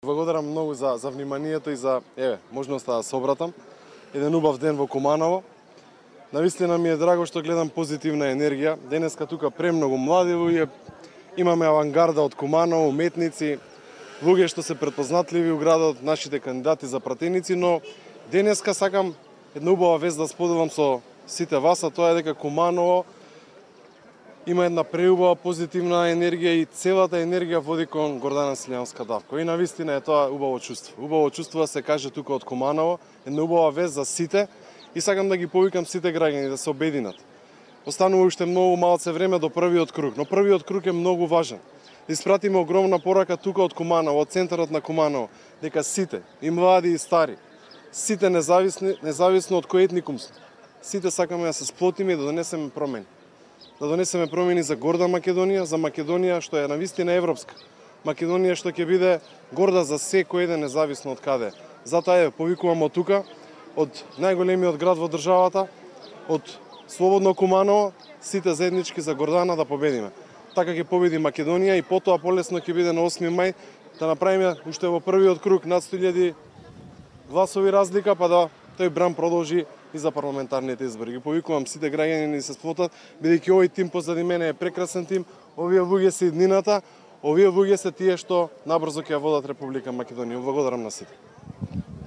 Благодарам многу за вниманието и за можноста да се обратам. Еден убав ден во Куманово. Навистина ми е драго што гледам позитивна енергија. Денеска тука премногу млади луѓе. Имаме авангарда од Куманово, уметници, луѓе што се претпознатливи у градот, нашите кандидати за пратеници, но денеска сакам една убава вест да споделам со сите вас, а тоа е дека Куманово има една преубава позитивна енергија и целата енергија води кон Гордана Силјановска-Давко. И навистина е тоа убаво чувство. Убаво чувство да се каже тука од Куманово, една убава вест за сите и сакам да ги повикам сите граѓани да се обединат. Останува уште многу малце време до првиот круг, но првиот круг е многу важен. Да испратиме огромна порака тука од Куманово, од центарот на Куманово, дека сите, и млади и стари, сите независно од кој етникум сме, сите сакаме да се сплотиме и да донесеме промени. Да донесеме промени за горда Македонија, за Македонија што е навистина европска. Македонија што ќе биде горда за секој еден независно од каде. Затоа повикувам од тука, од најголемиот град во државата, од слободно Куманово, сите заеднички за Гордана да победиме. Така ќе победи Македонија и потоа полесно ќе биде на 8 мај да направиме уште во првиот круг над 100.000 гласови разлика, па да тој бран продолжи и за парламентарните избори. Ги повикувам сите граѓани да се сплотат, бидејќи овој тим позади мене е прекрасен тим, овие луѓе се иднината, овие луѓе се тие што набрзо ќе ја водат Република Македонија. Благодарам на сите.